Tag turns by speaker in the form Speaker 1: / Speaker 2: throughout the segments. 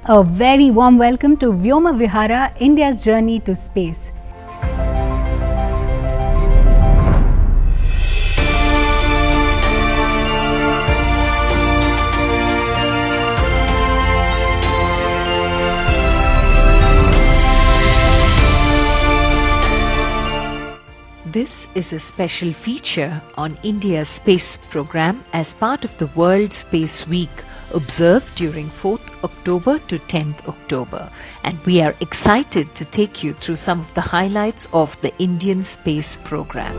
Speaker 1: A very warm welcome to Vyoma Vihara, India's journey to space.
Speaker 2: This is a special feature on India's space program as part of the World Space Week observed during 4th October to 10th October, and we are excited to take you through some of the highlights of the Indian space program.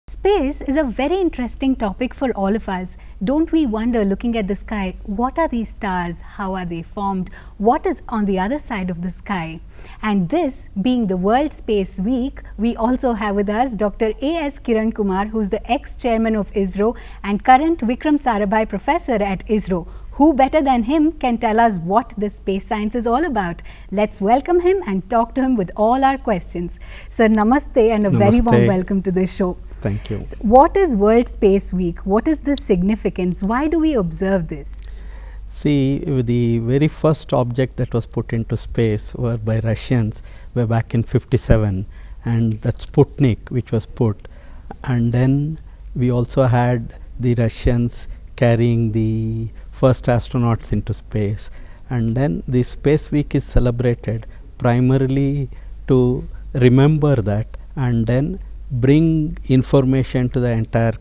Speaker 1: Space is a very interesting topic for all of us. Don't we wonder, looking at the sky, what are these stars, how are they formed, what is on the other side of the sky? And this being the World Space Week, we also have with us Dr. A.S. Kiran Kumar, who is the ex-chairman of ISRO and current Vikram Sarabhai professor at ISRO. Who better than him can tell us what the space science is all about? Let's welcome him and talk to him with all our questions. Sir, namaste and a very warm welcome to the show.
Speaker 3: Thank you.
Speaker 1: So what is World Space Week? What is the significance? Why do we observe this?
Speaker 3: See, the very first object that was put into space were by Russians way back in 57, and that's Sputnik which was put, and then we also had the Russians carrying the first astronauts into space, and then the Space Week is celebrated primarily to remember that and then bring information to the entire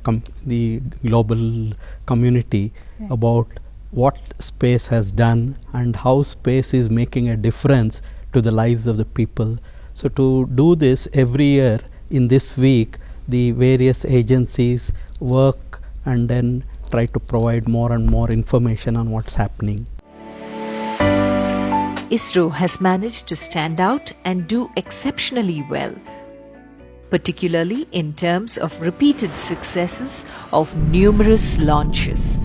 Speaker 3: the global community about what space has done and how space is making a difference to the lives of the people. So to do this every year in this week, the various agencies work and then try to provide more and more information on what's happening.
Speaker 2: ISRO has managed to stand out and do exceptionally well, particularly in terms of repeated successes of numerous launches.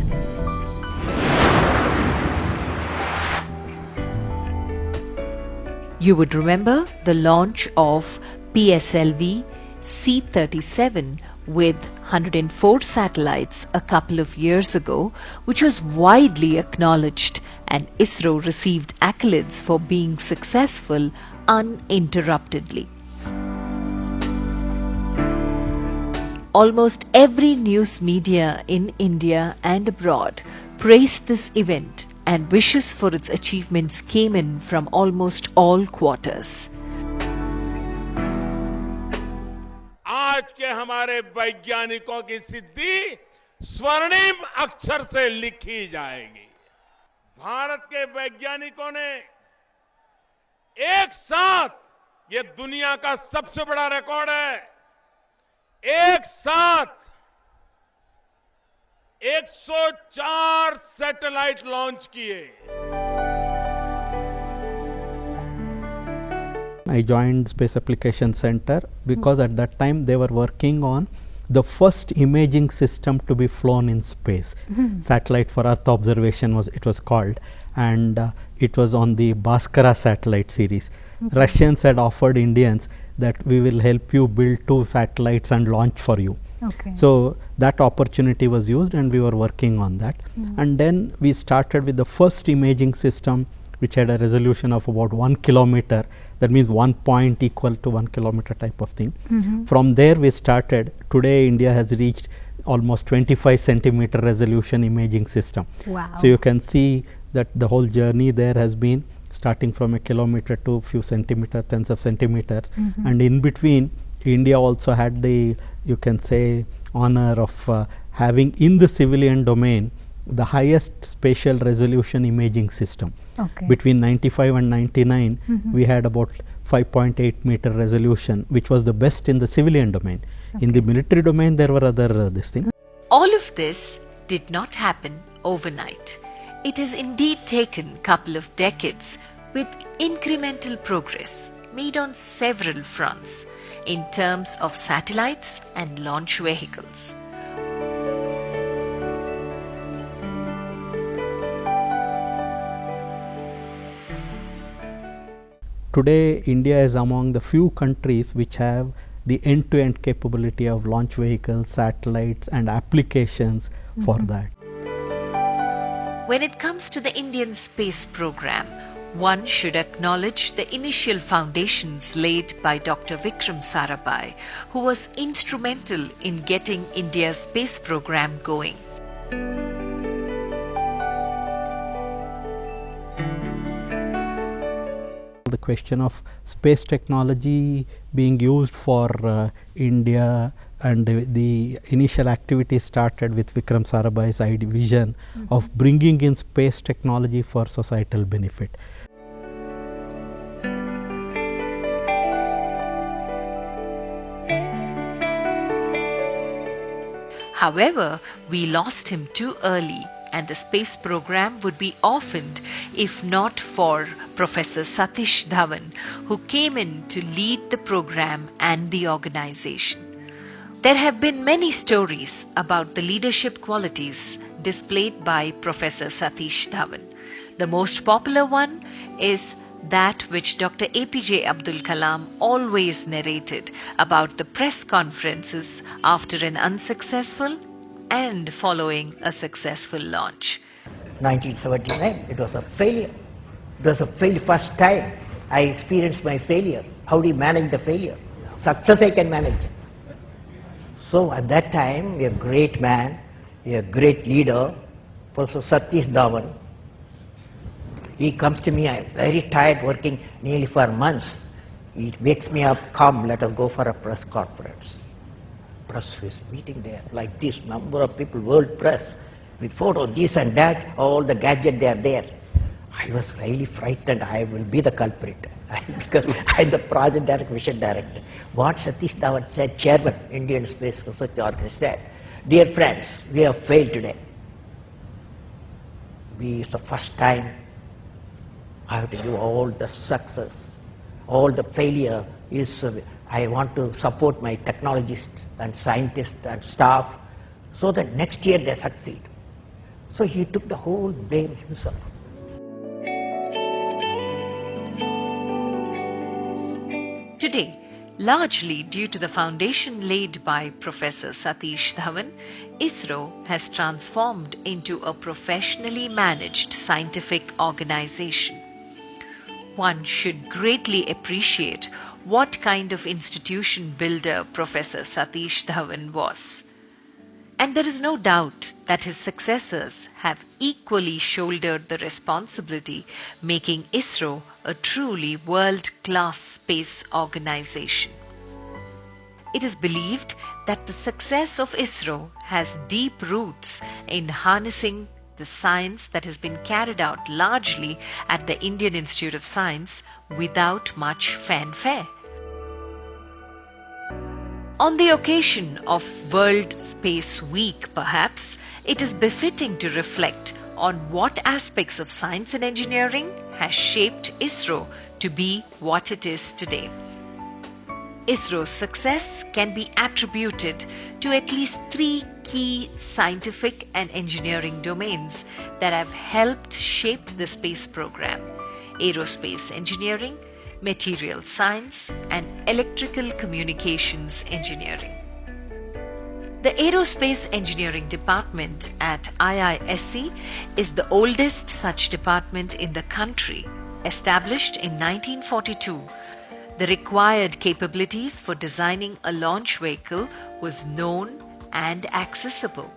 Speaker 2: You would remember the launch of PSLV C-37 with 104 satellites a couple of years ago, which was widely acknowledged, and ISRO received accolades for being successful uninterruptedly. Almost every news media in India and abroad praised this event, and wishes for its achievements came in from almost all quarters.
Speaker 4: आज के हमारे वैज्ञानिकों की सिद्धि स्वर्णिम अक्षर से लिखी जाएगी। भारत के वैज्ञानिकों ने एक साथ, ये दुनिया का सबसे बड़ा रिकॉर्ड है, एक साथ 104 सैटेलाइट लॉन्च किए।
Speaker 3: I joined Space Application Center because at that time they were working on the first imaging system to be flown in space. Satellite for Earth observation was called, and it was on the Bhaskara satellite series. Russians had offered Indians that we will help you build 2 satellites and launch for you.
Speaker 1: Okay.
Speaker 3: So that opportunity was used and we were working on that. And then we started with the first imaging system which had a resolution of about 1 kilometer. That means 1 point equal to 1 kilometer type of thing. From there we started. Today India has reached almost 25 centimeter resolution imaging system.
Speaker 1: Wow.
Speaker 3: So you can see that the whole journey there has been starting from a kilometer to few centimeter, tens of centimeters, and in between India also had the, you can say, honor of having in the civilian domain the highest spatial resolution imaging system.
Speaker 1: Okay.
Speaker 3: Between 95 and 99 we had about 5.8 meter resolution, which was the best in the civilian domain. In the military domain there were other this thing.
Speaker 2: All of this did not happen overnight. It has indeed taken a couple of decades with incremental progress made on several fronts in terms of satellites and launch vehicles.
Speaker 3: Today India is among the few countries which have the end-to-end capability of launch vehicles, satellites and applications for that.
Speaker 2: When it comes to the Indian space program, one should acknowledge the initial foundations laid by Dr. Vikram Sarabhai, who was instrumental in getting India's space program going.
Speaker 3: The question of space technology being used for India, and the initial activity started with Vikram Sarabhai's vision of bringing in space technology for societal benefit.
Speaker 2: However, we lost him too early, and the space program would be orphaned if not for Professor Satish Dhawan, who came in to lead the program and the organization. There have been many stories about the leadership qualities displayed by Professor Satish Dhawan. The most popular one is that which Dr. APJ Abdul Kalam always narrated about the press conferences after an unsuccessful and following a successful launch.
Speaker 5: 1979, it was a failure. It was a failure. First time I experienced my failure. How do you manage the failure? Success I can manage. So at that time, a great man, a great leader, Professor Satish Dhawan, he comes to me, I'm very tired working nearly for months. He wakes me up, come, let us go for a press conference. Press is meeting there, like this number of people, world press, with photos, this and that, all the gadgets they are there. I was really frightened, I will be the culprit, because I am the project director, mission director. What Satish Dhawan said, Chairman, Indian Space Research Organization, said, dear friends, we have failed today. It's the first time I have to give all the success, all the failure is, I want to support my technologists and scientists and staff so that next year they succeed. So he took the whole blame himself.
Speaker 2: Today, largely due to the foundation laid by Professor Satish Dhawan, ISRO has transformed into a professionally managed scientific organization. One should greatly appreciate what kind of institution builder Professor Satish Dhawan was. And there is no doubt that his successors have equally shouldered the responsibility, making ISRO a truly world-class space organization. It is believed that the success of ISRO has deep roots in harnessing the science that has been carried out largely at the Indian Institute of Science without much fanfare. On the occasion of World Space Week, perhaps, it is befitting to reflect on what aspects of science and engineering has shaped ISRO to be what it is today. ISRO's success can be attributed to at least 3 key scientific and engineering domains that have helped shape the space program: aerospace engineering, material science, and electrical communications engineering. The Aerospace Engineering Department at IISc is the oldest such department in the country, established in 1942. The required capabilities for designing a launch vehicle was known and accessible.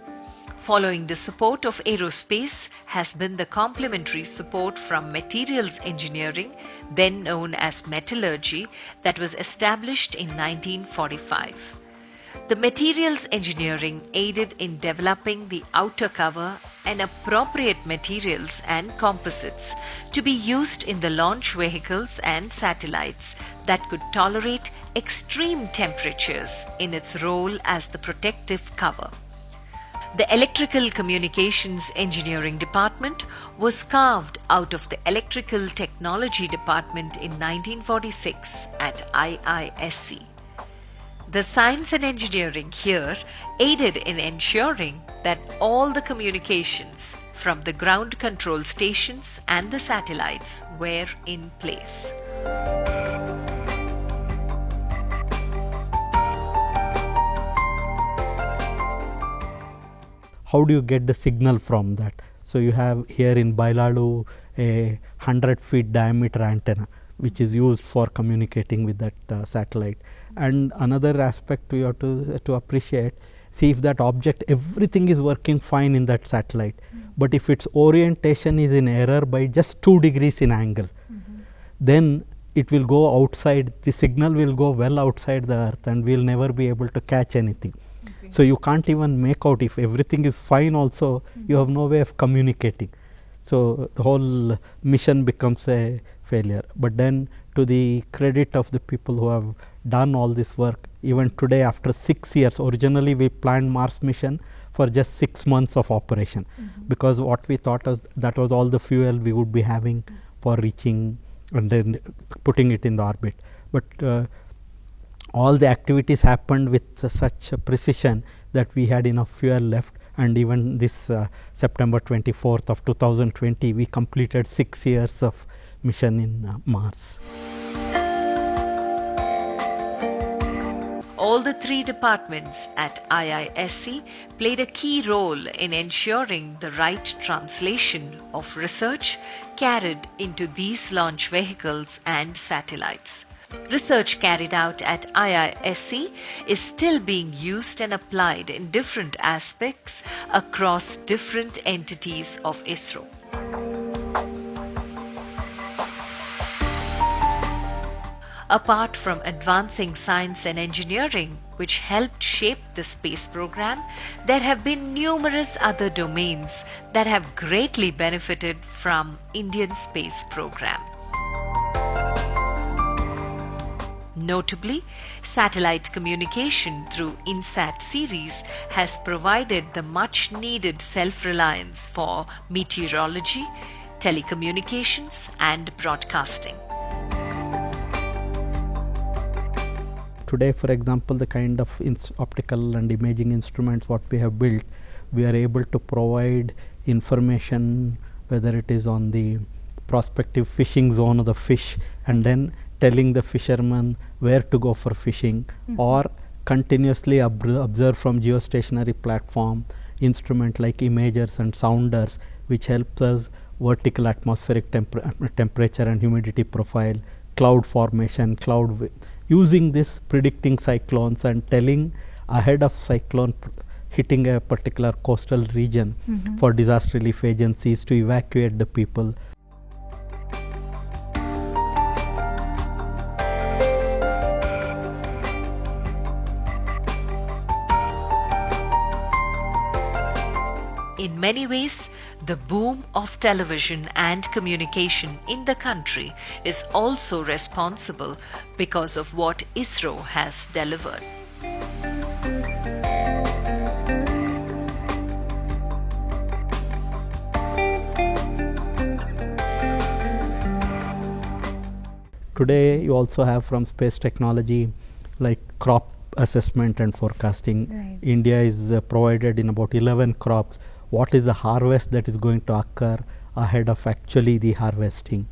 Speaker 2: Following the support of aerospace has been the complementary support from materials engineering, then known as metallurgy, that was established in 1945. The materials engineering aided in developing the outer cover and appropriate materials and composites to be used in the launch vehicles and satellites that could tolerate extreme temperatures in its role as the protective cover. The Electrical Communications Engineering Department was carved out of the Electrical Technology Department in 1946 at IISc. The science and engineering here aided in ensuring that all the communications from the ground control stations and the satellites were in place.
Speaker 3: how do you get the signal from that? So you have here in Bailalu a 100 feet diameter antenna which is used for communicating with that satellite. And another aspect we have to appreciate, see if that object, everything is working fine in that satellite, but if its orientation is in error by just 2 degrees in angle, then it will go outside, the signal will go well outside the earth and we will never be able to catch anything. So you can't even make out, if everything is fine also, you have no way of communicating. So the whole mission becomes a failure. But then, to the credit of the people who have done all this work, even today after 6 years, originally we planned Mars mission for just 6 months of operation, because what we thought was that was all the fuel we would be having for reaching and then putting it in the orbit. But all the activities happened with such precision that we had enough fuel left, and even this September 24th of 2020 we completed 6 years of mission in Mars.
Speaker 2: All the 3 departments at IISc played a key role in ensuring the right translation of research carried into these launch vehicles and satellites. Research carried out at IISc is still being used and applied in different aspects across different entities of ISRO. Apart from advancing science and engineering, which helped shape the space program, there have been numerous other domains that have greatly benefited from Indian space program. Notably, satellite communication through INSAT series has provided the much needed self-reliance for meteorology, telecommunications and broadcasting.
Speaker 3: Today, for example, the kind of optical and imaging instruments what we have built, we are able to provide information, whether it is on the prospective fishing zone of the fish, and then telling the fisherman where to go for fishing, or continuously observe from geostationary platform instrument like imagers and sounders, which helps us vertical atmospheric temperature and humidity profile, cloud formation, using this predicting cyclones and telling ahead of cyclone hitting a particular coastal region for disaster relief agencies to evacuate the people.
Speaker 2: In many ways, the boom of television and communication in the country is also responsible because of what ISRO has delivered.
Speaker 3: Today, you also have from space technology like crop assessment and forecasting.
Speaker 1: Right.
Speaker 3: India is provided in about 11 crops. What is the harvest that is going to occur ahead of actually the harvesting.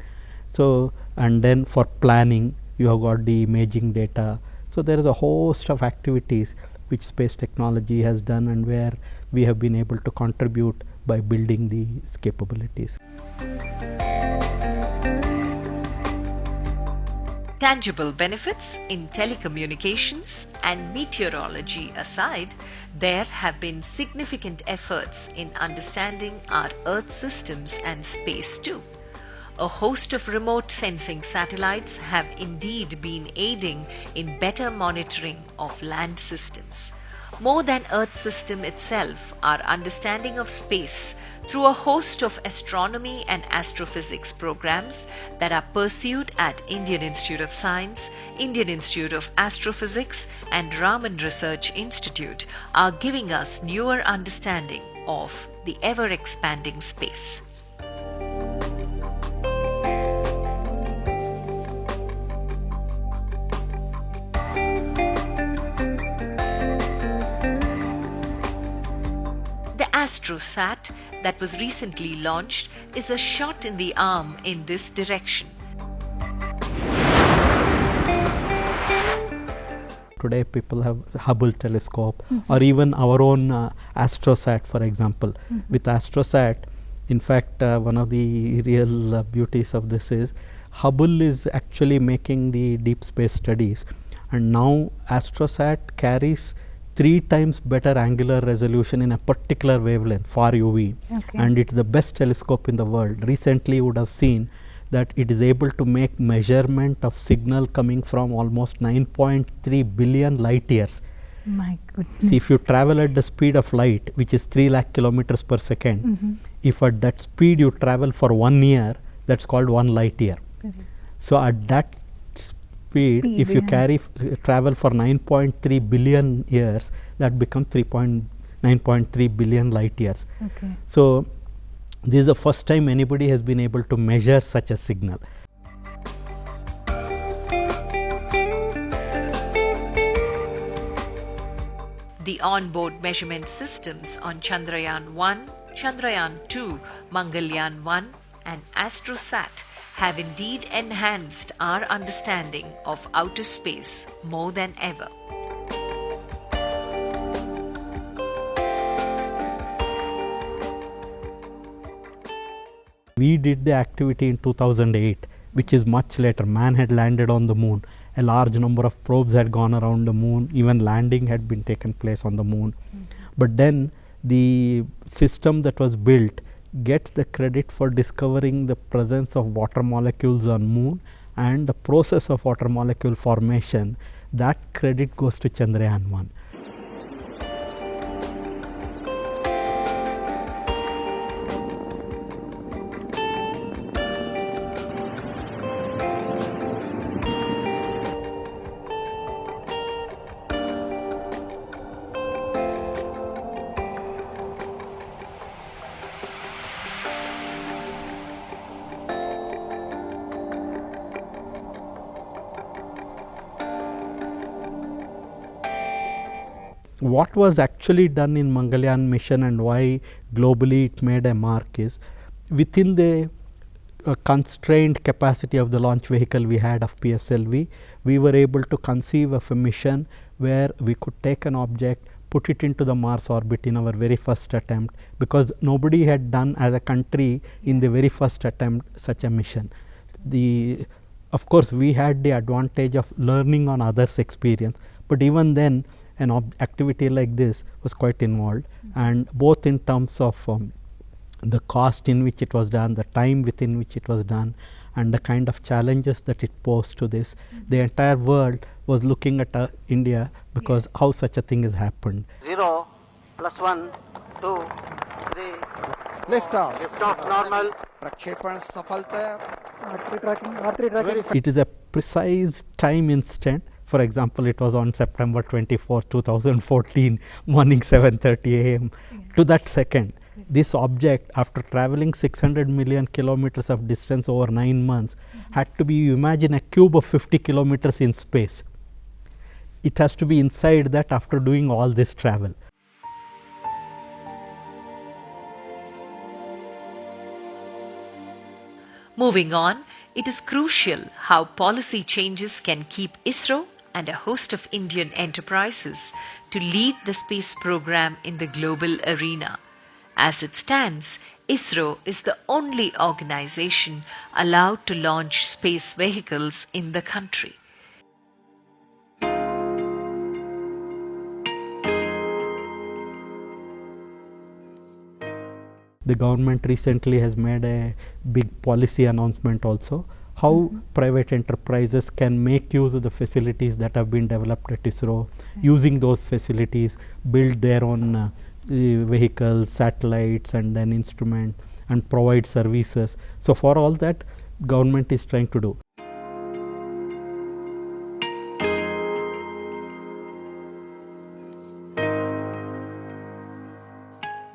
Speaker 3: So, and then for planning, you have got the imaging data. So, there is a host of activities which space technology has done and where we have been able to contribute by building these capabilities.
Speaker 2: Tangible benefits in telecommunications and meteorology aside, there have been significant efforts in understanding our Earth systems and space too. A host of remote sensing satellites have indeed been aiding in better monitoring of land systems. More than Earth system itself, our understanding of space through a host of astronomy and astrophysics programs that are pursued at Indian Institute of Science, Indian Institute of Astrophysics and Raman Research Institute are giving us newer understanding of the ever-expanding space. AstroSat that was recently launched is a shot in the arm in this direction.
Speaker 3: today people have Hubble telescope, or even our own AstroSat, for example. With AstroSat, in fact, one of the real beauties of this is Hubble is actually making the deep space studies, and now AstroSat carries 3 times better angular resolution in a particular wavelength, far UV, and it's the best telescope in the world. Recently you would have seen that it is able to make measurement of signal coming from almost 9.3 billion light years.
Speaker 1: My goodness.
Speaker 3: See, if you travel at the speed of light, which is 3 lakh kilometers per second, if at that speed you travel for 1 year, that's called 1 light year. So at that speed, if you travel for 9.3 billion years, that becomes 9.3 billion light years. So this is the first time anybody has been able to measure such a signal.
Speaker 2: The onboard measurement systems on Chandrayaan-1, Chandrayaan-2, Mangalyaan-1 and AstroSat have indeed enhanced our understanding of outer space more than ever.
Speaker 3: We did the activity in 2008, which is much later. Man had landed on the moon. A large number of probes had gone around the moon. Even landing had been taken place on the moon. But then the system that was built gets the credit for discovering the presence of water molecules on moon and the process of water molecule formation. That credit goes to Chandrayaan-1. What was actually done in Mangalyaan mission and why globally it made a mark is, within the constrained capacity of the launch vehicle we had of PSLV, we were able to conceive of a mission where we could take an object, put it into the Mars orbit in our very first attempt, because nobody had done as a country in the very first attempt such a mission. Of course, we had the advantage of learning on others' experience, but even then an activity like this was quite involved, and both in terms of the cost in which it was done, the time within which it was done, and the kind of challenges that it posed to this. The entire world was looking at India because how such a thing has happened.
Speaker 6: 0 plus 1 2 3
Speaker 7: Liftoff.
Speaker 6: Liftoff normal.
Speaker 7: प्रक्षेपण सफलता.
Speaker 3: It is a precise time instant. For example, it was on September 24, 2014, morning 7:30 a.m. To that second, this object, after traveling 600 million kilometers of distance over 9 months, had to be, you imagine a cube of 50 kilometers in space. It has to be inside that after doing all this travel.
Speaker 2: Moving on, it is crucial how policy changes can keep ISRO and a host of Indian enterprises to lead the space program in the global arena. As it stands, ISRO is the only organization allowed to launch space vehicles in the country.
Speaker 3: The government recently has made a big policy announcement also, how private enterprises can make use of the facilities that have been developed at ISRO, using those facilities, build their own vehicles, satellites and then instruments, and provide services. So for all that, government is trying to do.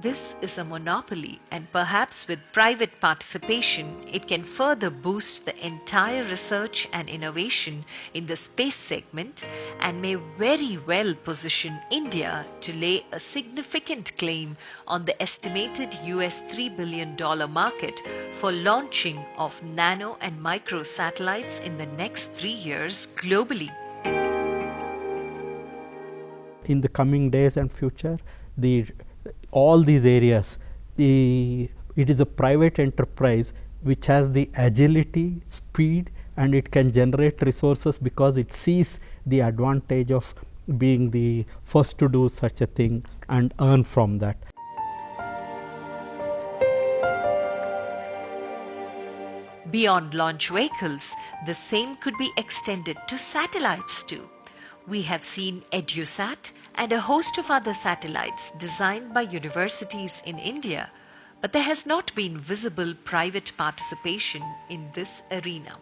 Speaker 2: This is a monopoly, and perhaps with private participation, it can further boost the entire research and innovation in the space segment and may very well position India to lay a significant claim on the estimated $3 billion market for launching of nano and micro satellites in the next 3 years globally.
Speaker 3: in the coming days and future, all these areas, it is a private enterprise which has the agility, speed, and it can generate resources because it sees the advantage of being the first to do such a thing and earn from that.
Speaker 2: Beyond launch vehicles, the same could be extended to satellites too. We have seen EduSat and a host of other satellites designed by universities in India, but there has not been visible private participation in this arena.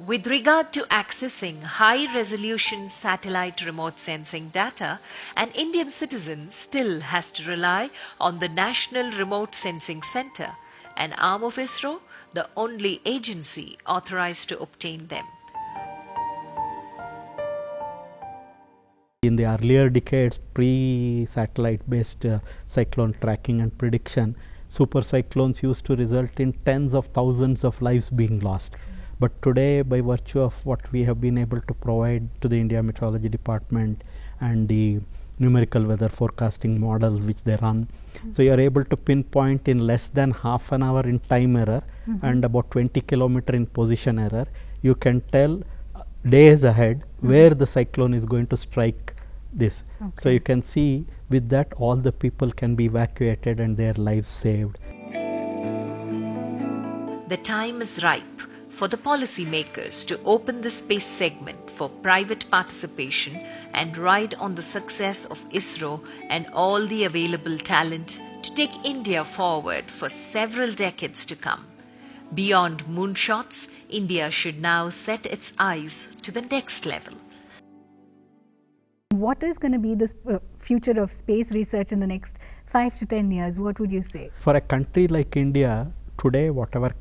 Speaker 2: With regard to accessing high-resolution satellite remote sensing data, an Indian citizen still has to rely on the National Remote Sensing Centre, an arm of ISRO, the only agency authorized to obtain them.
Speaker 3: In the earlier decades, pre-satellite based cyclone tracking and prediction, super cyclones used to result in tens of thousands of lives being lost. But today, by virtue of what we have been able to provide to the India Meteorology Department and the numerical weather forecasting models which they run, so you are able to pinpoint in less than half an hour in time error and about 20 kilometer in position error, you can tell days ahead where the cyclone is going to strike this. So you can see with that all the people can be evacuated and their lives saved.
Speaker 2: The time is ripe for the policymakers to open the space segment for private participation and ride on the success of ISRO and all the available talent to take India forward for several decades to come. Beyond moonshots, India should now set its eyes to the next level.
Speaker 1: What is going to be the future of space research in the next 5 to 10 years? What would you say?
Speaker 3: For a country like India, today whatever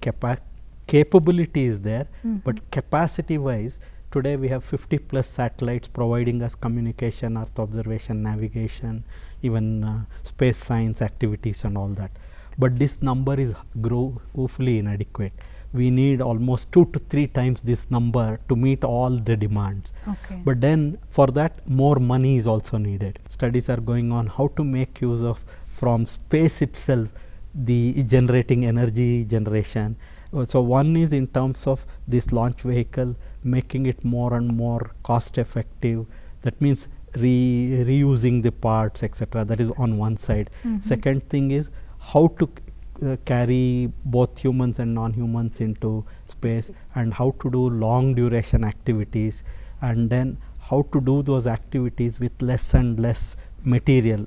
Speaker 3: capability is there, but capacity wise, today we have 50 plus satellites providing us communication, earth observation, navigation, even space science activities and all that. But this number is woefully inadequate. We need almost 2 to 3 times this number to meet all the demands. But then for that more money is also needed. Studies are going on how to make use of from space itself the generating energy generation. So one is in terms of this launch vehicle, making it more and more cost effective. That means reusing the parts, etc. That is on one side. Second thing is how to carry both humans and non-humans into space, and how to do long duration activities, and then how to do those activities with less and less material.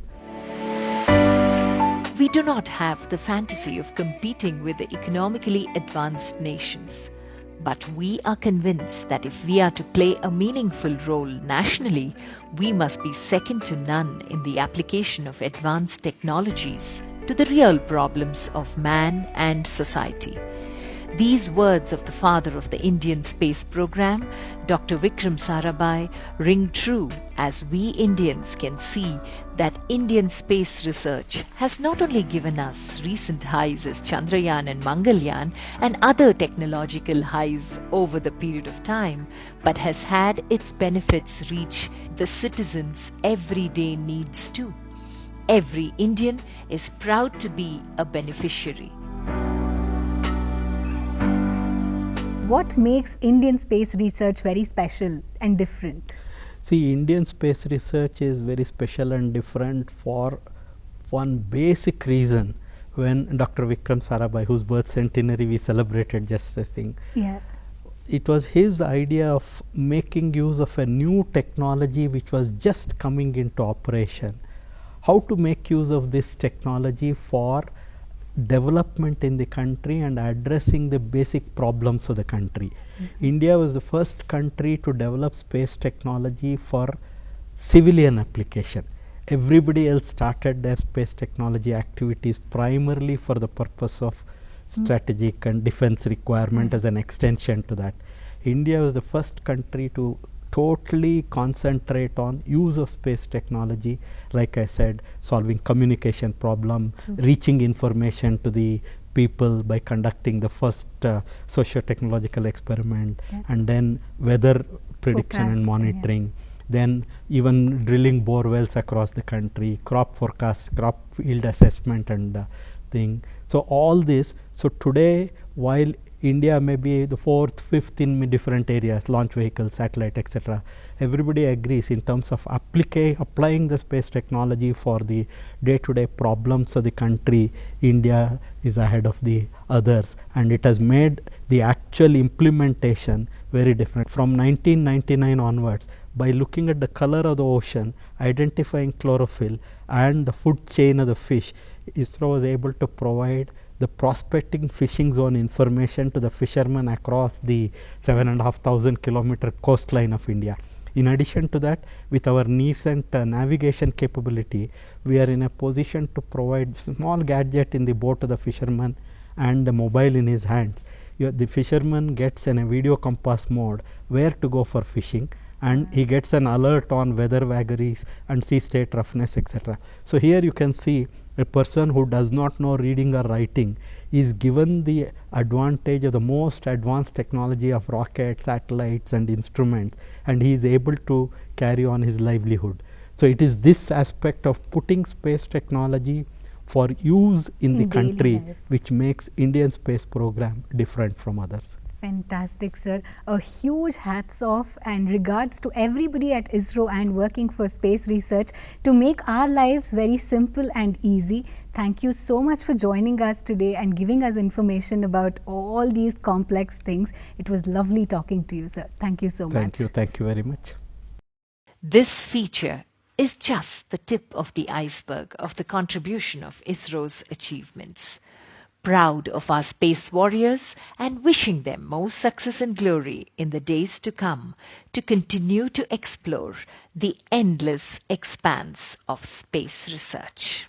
Speaker 2: We do not have the fantasy of competing with the economically advanced nations. But we are convinced that if we are to play a meaningful role nationally, we must be second to none in the application of advanced technologies to the real problems of man and society. These words of the father of the Indian space program, Dr. Vikram Sarabhai, ring true as we Indians can see that Indian space research has not only given us recent highs as Chandrayaan and Mangalyaan and other technological highs over the period of time, but has had its benefits reach the citizens' everyday needs too. Every Indian is proud to be a beneficiary.
Speaker 1: What makes Indian space research very special and different?
Speaker 3: See, Indian space research is very special and different for one basic reason. When Dr. Vikram Sarabhai, whose birth centenary we celebrated just I think, it was his idea of making use of a new technology which was just coming into operation. How to make use of this technology for development in the country and addressing the basic problems of the country. India was the first country to develop space technology for civilian application. Everybody else started their space technology activities primarily for the purpose of strategic and defense requirement as an extension to that. India was the first country to totally concentrate on use of space technology, like I said, solving communication problem, reaching information to the people by conducting the first socio-technological experiment, and then weather prediction and monitoring, then even drilling bore wells across the country, crop forecast, crop yield assessment and thing. So all this, so today while India may be the 4th, 5th in different areas, launch vehicles, satellite, etc. Everybody agrees in terms of applying the space technology for the day-to-day problems of the country, India is ahead of the others, and it has made the actual implementation very different. From 1999 onwards, by looking at the color of the ocean, identifying chlorophyll and the food chain of the fish, ISRO was able to provide the prospecting fishing zone information to the fishermen across the 7,500 kilometer coastline of India. In addition to that, with our nascent navigation capability, we are in a position to provide small gadget in the boat of the fisherman and the mobile in his hands. The fisherman gets in a video compass mode where to go for fishing, and he gets an alert on weather vagaries and sea state roughness, etc. So here you can see a person who does not know reading or writing is given the advantage of the most advanced technology of rockets, satellites and instruments, and he is able to carry on his livelihood. So it is this aspect of putting space technology for use in the
Speaker 1: daily
Speaker 3: country
Speaker 1: life
Speaker 3: which makes Indian space program different from others.
Speaker 1: Fantastic, sir. A huge hats off and regards to everybody at ISRO and working for space research to make our lives very simple and easy. Thank you so much for joining us today and giving us information about all these complex things. It was lovely talking to you, sir. Thank you so much.
Speaker 3: Thank you very much.
Speaker 2: This feature is just the tip of the iceberg of the contribution of ISRO's achievements. Proud of our space warriors and wishing them more success and glory in the days to come to continue to explore the endless expanse of space research.